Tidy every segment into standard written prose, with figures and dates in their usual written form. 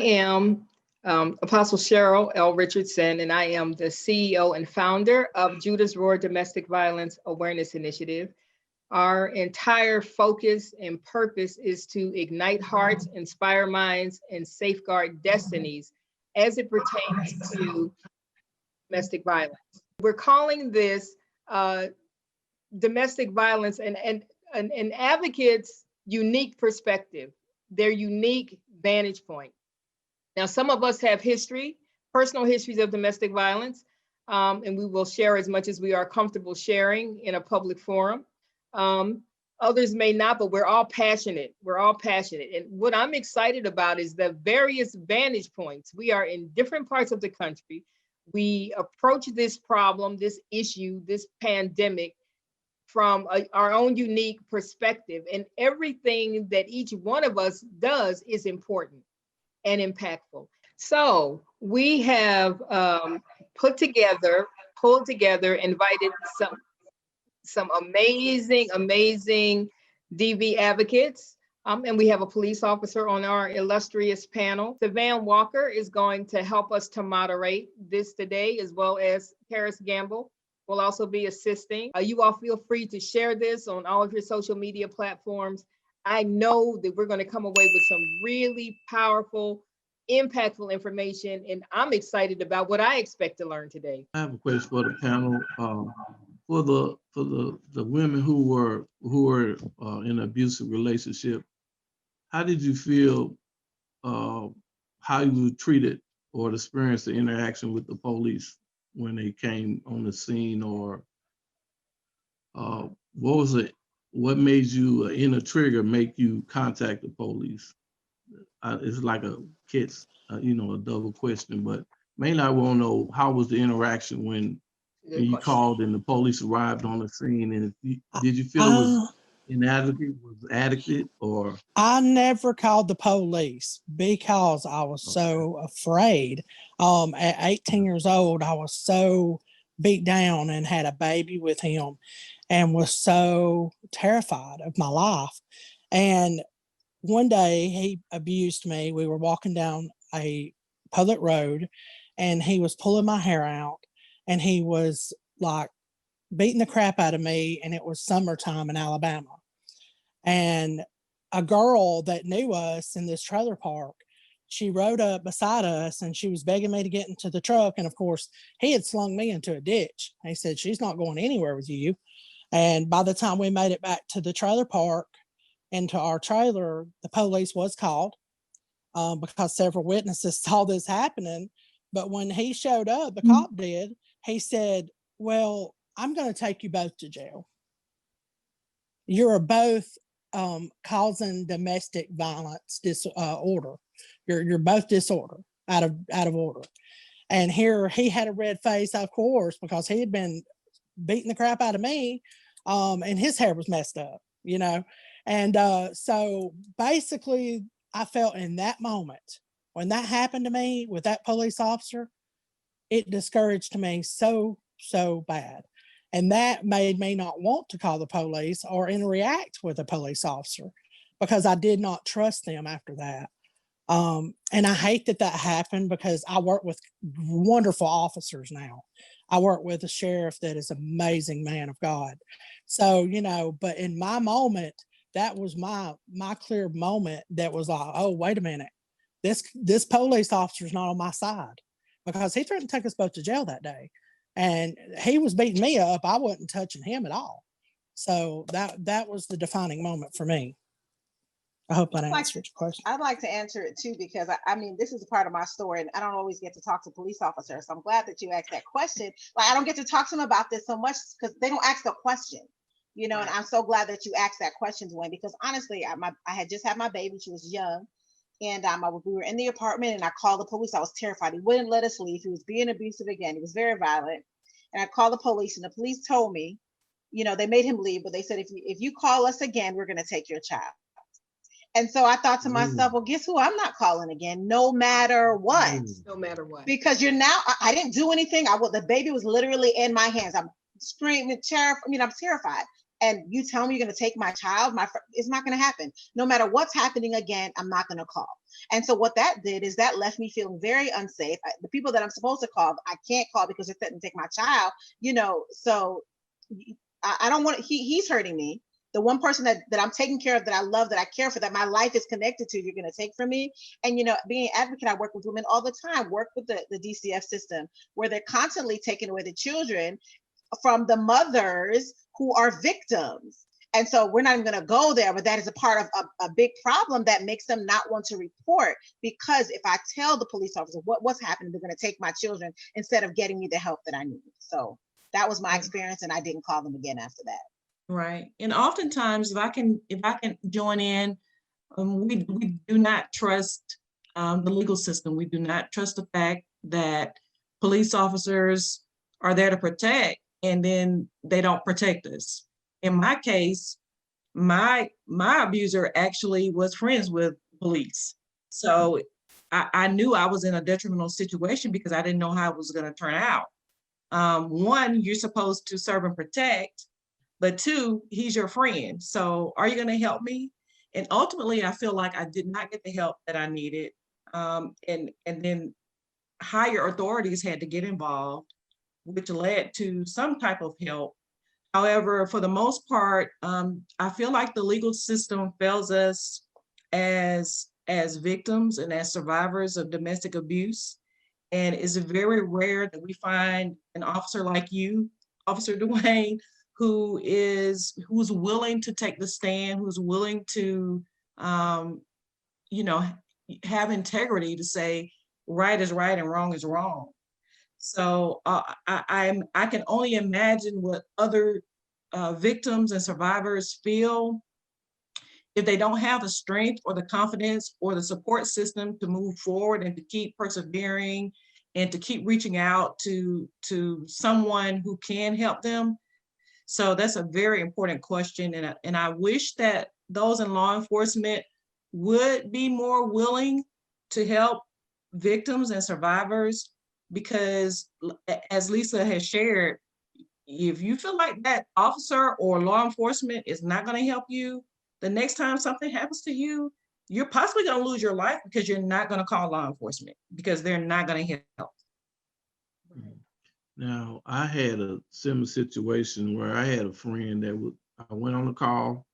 am Apostle Cheryle L. Richardson, and I am the CEO and founder of Judah's Roar Domestic Violence Awareness Initiative. Our entire focus and purpose is to ignite hearts, inspire minds, and safeguard destinies as it pertains to domestic violence. We're calling this domestic violence and an advocate's unique perspective, their unique vantage point. Now, some of us have personal histories of domestic violence, and we will share as much as we are comfortable sharing in a public forum. Others may not, but we're all passionate. We're all passionate. And what I'm excited about is the various vantage points. We are in different parts of the country. We approach this problem, this issue, this pandemic from our own unique perspective. And everything that each one of us does is important and impactful. So we have pulled together, invited some amazing DV advocates. And we have a police officer on our illustrious panel. Sivan Walker is going to help us to moderate this today, as well as Karis Gamble will also be assisting. You all feel free to share this on all of your social media platforms. I know that we're going to come away with some really powerful, impactful information, and I'm excited about what I expect to learn today. I have a question for the panel. For the women who were in an abusive relationship, how did you feel how you were treated or experienced the interaction with the police when they came on the scene, or what made you in a trigger make you contact the police? It's like a double question, but mainly I want to know, how was the interaction when you called and the police arrived on the scene, and did you feel it was inadequate, was adequate, or? I never called the police because I was so afraid. At 18 years old, I was so beat down and had a baby with him and was so terrified of my life. And one day he abused me. We were walking down a public road and he was pulling my hair out and he was like beating the crap out of me. And it was summertime in Alabama. And a girl that knew us in this trailer park, she rode up beside us and she was begging me to get into the truck. And of course, he had slung me into a ditch. He said, "She's not going anywhere with you." And by the time we made it back to the trailer park, into our trailer, the police was called because several witnesses saw this happening. But when he showed up, the cop did, he said, "Well, I'm going to take you both to jail. You're both causing domestic violence disorder. You're both disorder, out of order." And here he had a red face, of course, because he had been beating the crap out of me, and his hair was messed up, And so basically, I felt in that moment, when that happened to me with that police officer, it discouraged me so bad. And that made me not want to call the police or interact with a police officer because I did not trust them after that. And I hate that happened because I work with wonderful officers now. I work with a sheriff that is an amazing man of God. So, but in my moment, that was my clear moment that was like, oh, wait a minute. This police officer is not on my side, because he threatened to take us both to jail that day. And he was beating me up. I wasn't touching him at all. So that was the defining moment for me. I hope that answered your question. I'd like to answer it too, because I mean, this is a part of my story and I don't always get to talk to police officers. So I'm glad that you asked that question. Like, I don't get to talk to them about this so much because they don't ask the question, and I'm so glad that you asked that question, Dwayne, because honestly, I had just had my baby. She was young. And we were in the apartment and I called the police. I was terrified. He wouldn't let us leave. He was being abusive again. He was very violent. And I called the police and the police told me, they made him leave, but they said, if you call us again, we're going to take your child. And so I thought to myself, well, guess who? I'm not calling again, no matter what. No matter what. Because I didn't do anything. The baby was literally in my hands. I'm screaming, I'm terrified. and you tell me you're going to take my child, it's not going to happen. No matter what's happening again, I'm not going to call. And so what that did is that left me feeling very unsafe. The people that I'm supposed to call, I can't call because they're threatening to take my child, you know. So I don't want, he's hurting me. The one person that I'm taking care of, that I love, that I care for, that my life is connected to, you're going to take from me. And, you know, being an advocate, I work with women all the time, work with the DCF system, where they're constantly taking away the children from the mothers who are victims. And so we're not even going to go there, but that is a part of a big problem that makes them not want to report, because if I tell the police officer what's happening, they're going to take my children instead of getting me the help that I need. So that was my experience, and I didn't call them again after that. Right. And oftentimes, if I can join in, we do not trust the legal system. We do not trust the fact that police officers are there to protect, and then they don't protect us. In my case, my abuser actually was friends with police. So I knew I was in a detrimental situation because I didn't know how it was going to turn out. One, you're supposed to serve and protect, but two, he's your friend. So are you going to help me? And ultimately, I feel like I did not get the help that I needed. And then higher authorities had to get involved, which led to some type of help. However, for the most part, I feel like the legal system fails us as victims and as survivors of domestic abuse. And it's very rare that we find an officer like you, Officer Dwayne, who's willing to take the stand, who's willing to, you know, have integrity to say right is right and wrong is wrong. So I can only imagine what other victims and survivors feel if they don't have the strength or the confidence or the support system to move forward and to keep persevering and to keep reaching out to someone who can help them. So that's a very important question. And I wish that those in law enforcement would be more willing to help victims and survivors, because as Lisa has shared, if you feel like that officer or law enforcement is not going to help you, the next time something happens to you, you're possibly going to lose your life because you're not going to call law enforcement because they're not going to help. Now, I had a similar situation where I had a friend that I went on a call.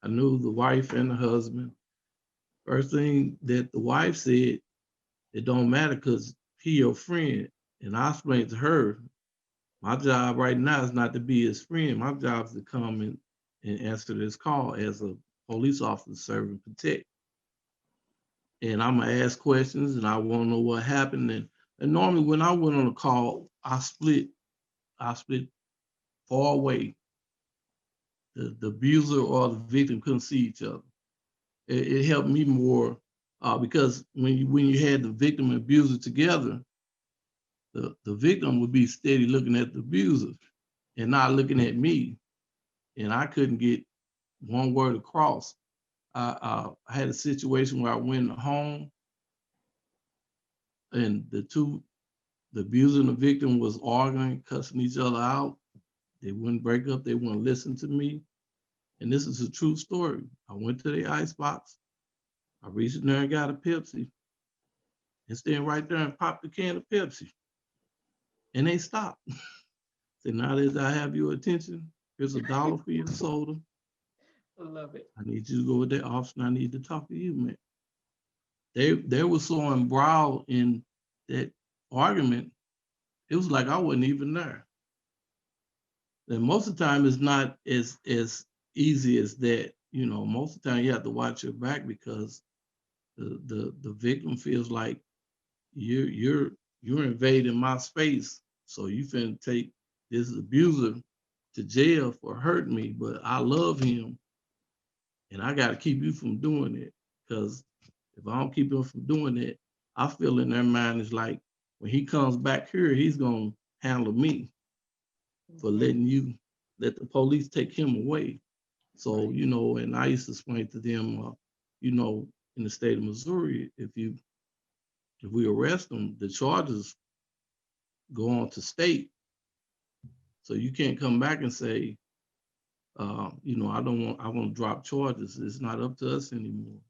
I knew the wife and the husband. First thing that the wife said, it don't matter because he your friend. And I explained to her, my job right now is not to be his friend. My job is to come and answer this call as a police officer, serve and protect. And I'm gonna ask questions and I wanna know what happened. And normally when I went on a call, I split far away. The abuser or the victim couldn't see each other. It helped me more because when you had the victim and abuser together, the victim would be steady looking at the abuser and not looking at me. And I couldn't get one word across. I had a situation where I went home and the abuser and the victim was arguing, cussing each other out. They wouldn't break up, they wouldn't listen to me. And this is a true story. I went to the icebox, I reached in there and got a Pepsi, and stand right there and popped the can of Pepsi. And they stopped. Said, now that I have your attention, here's $1 for your soda. I love it. I need you to go with that officer and I need to talk to you, man. They were so embroiled in that argument, it was like I wasn't even there. And most of the time it's not as easy as that. You know, most of the time you have to watch your back because the victim feels like you're invading my space. So you finna take this abuser to jail for hurting me, but I love him and I gotta keep you from doing it. Because if I don't keep him from doing it, I feel in their mind is like, when he comes back here, he's gonna handle me for let the police take him away. So, you know, and I used to explain to them, you know, in the state of Missouri, if we arrest them, the charges go on to state. So you can't come back and say, You know, I want to drop charges. It's not up to us anymore.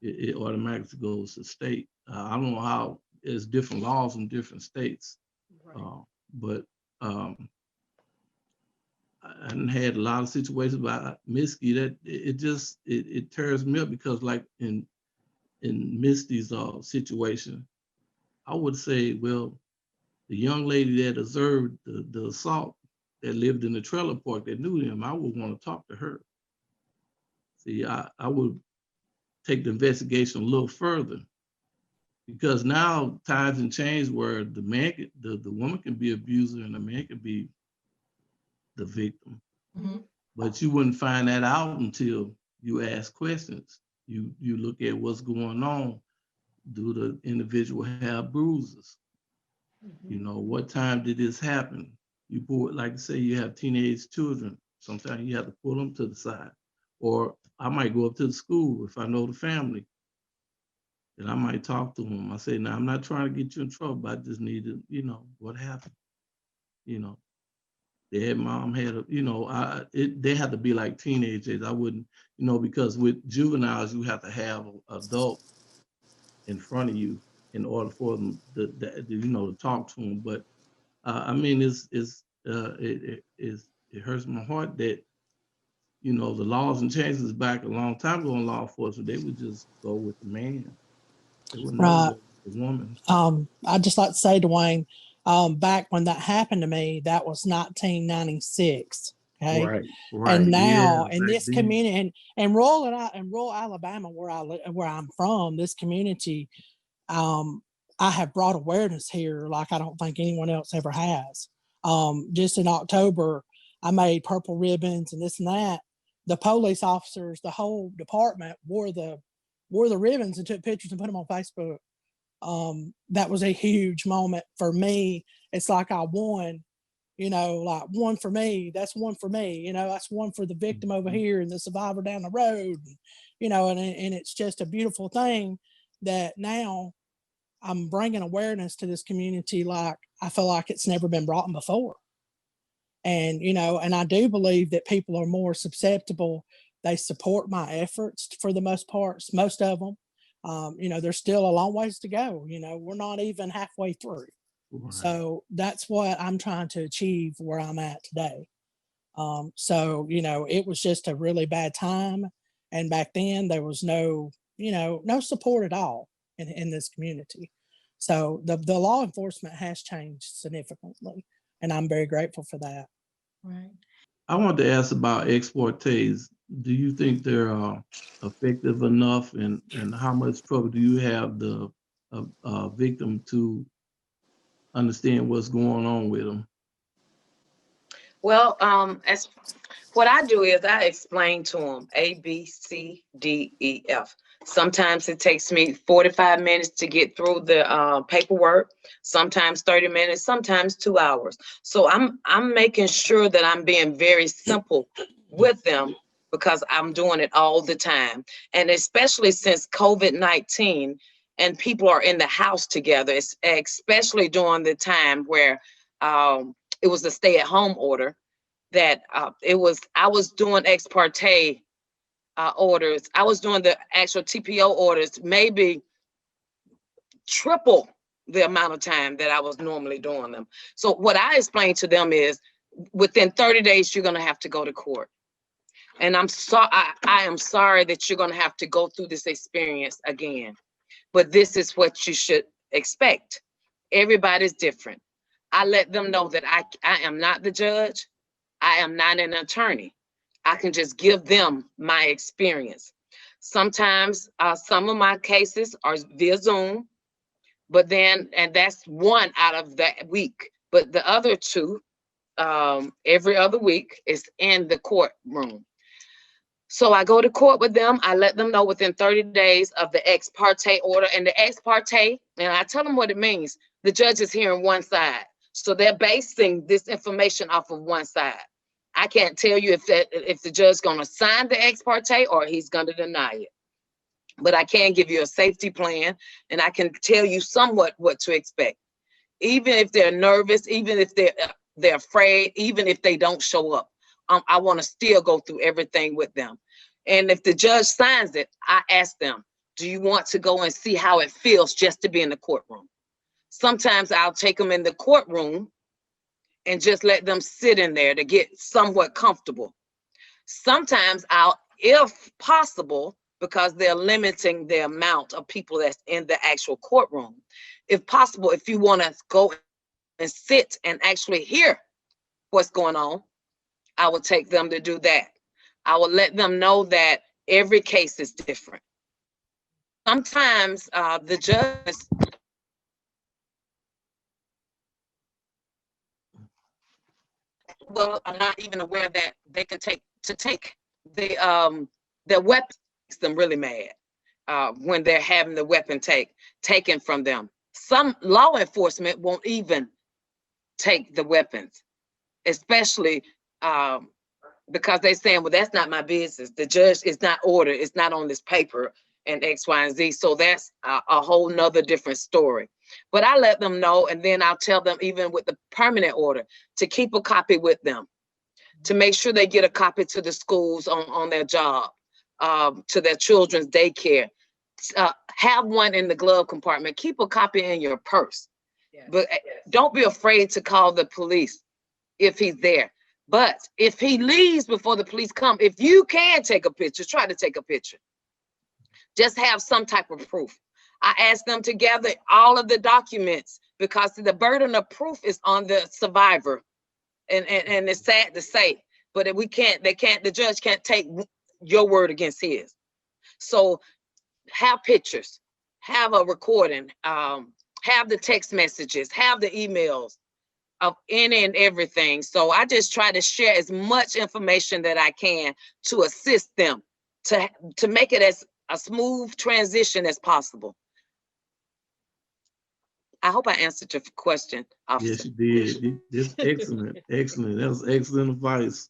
It automatically goes to state. I don't know how there's different laws in different states, but I had a lot of situations about Misty that it tears me up, because like in Misty's situation, I would say, well, the young lady that observed the assault, that lived in the trailer park, that knew him, I would want to talk to her. See, I would take the investigation a little further, because now times have changed where the man, the woman can be abuser and the man can be the victim. Mm-hmm. But you wouldn't find that out until you ask questions. You look at what's going on. Do the individual have bruises? Mm-hmm. You know, what time did this happen? You pull, like I say, you have teenage children. Sometimes you have to pull them to the side. Or I might go up to the school if I know the family. And I might talk to them. I say, now I'm not trying to get you in trouble, but I just need to, you know, what happened? You know, their mom had a, you know, they had to be like teenagers. I wouldn't, you know, because with juveniles, you have to have an adult in front of you in order for them to you know, to talk to them. But I mean, it hurts my heart that, you know, the laws and changes back a long time ago in law enforcement, they would just go with the man. They would never Right. go with the woman. I'd just like to say, Dwayne, back when that happened to me, that was 1996. Okay. Right. And now Yeah, in back this then. community, in rural Alabama, where I'm from, this community, I have brought awareness here like I don't think anyone else ever has. Just in October, I made purple ribbons and this and that. The police officers, the whole department wore the ribbons and took pictures and put them on Facebook. That was a huge moment for me. It's like I won, you know, like one for me. That's one for me. You know, that's one for the victim over here and the survivor down the road. You know, and it's just a beautiful thing that now I'm bringing awareness to this community like I feel like it's never been brought in before. And, you know, and I do believe that people are more susceptible. They support my efforts for the most part, most of them. You know, there's still a long ways to go. You know, we're not even halfway through. Right. So that's what I'm trying to achieve where I'm at today. So, you know, it was just a really bad time. And back then there was no, you know, no support at all in this community. So the law enforcement has changed significantly. And I'm very grateful for that. Right. I wanted to ask about exportees. Do you think they're effective enough, and how much trouble do you have the victim to understand what's going on with them? Well, as what I do is I explain to them A, B, C, D, E, F. Sometimes it takes me 45 minutes to get through the paperwork, sometimes 30 minutes, sometimes 2 hours. So I'm making sure that I'm being very simple with them because I'm doing it all the time. And especially since COVID-19 and people are in the house together, especially during the time where it was a stay-at-home order, that I was doing ex parte orders. I was doing the actual TPO orders, maybe triple the amount of time that I was normally doing them. So what I explained to them is within 30 days, you're going to have to go to court. And I am sorry that you're going to have to go through this experience again, but this is what you should expect. Everybody's different. I let them know that I am not the judge. I am not an attorney. I can just give them my experience. Sometimes some of my cases are via Zoom, and that's one out of that week. But the other two, every other week, is in the courtroom. So I go to court with them. I let them know within 30 days of the ex parte order. And the ex parte, and I tell them what it means. The judge is hearing one side. So they're basing this information off of one side. I can't tell you if the judge is going to sign the ex parte or he's going to deny it. But I can give you a safety plan, and I can tell you somewhat what to expect. Even if they're nervous, even if they're afraid, even if they don't show up, I want to still go through everything with them. And if the judge signs it, I ask them, do you want to go and see how it feels just to be in the courtroom? Sometimes I'll take them in the courtroom and just let them sit in there to get somewhat comfortable. Sometimes I'll, if possible, because they're limiting the amount of people that's in the actual courtroom, if possible, if you want to go and sit and actually hear what's going on, I will take them to do that. I will let them know that every case is different. Sometimes the judge, well, I'm not even aware that they can take the their weapon makes them really mad when they're having the weapon taken from them. Some law enforcement won't even take the weapons, especially because they're saying, well, that's not my business. The judge is not ordered. It's not on this paper and X, Y, and Z. So that's a whole nother different story. But I let them know, and then I'll tell them, even with the permanent order, to keep a copy with them, to make sure they get a copy to the schools on their job, to their children's daycare. Have one in the glove compartment. Keep a copy in your purse. Yes. But don't be afraid to call the police if he's there. But if he leaves before the police come, if you can take a picture, try to take a picture. Just have some type of proof. I ask them to gather all of the documents because the burden of proof is on the survivor. And it's sad to say, but if the judge can't take your word against his. So have pictures, have a recording, have the text messages, have the emails of any and everything. So I just try to share as much information that I can to assist them to make it as a smooth transition as possible. I hope I answered your question, officer. Yes, you did. That's excellent. Excellent. That was excellent advice.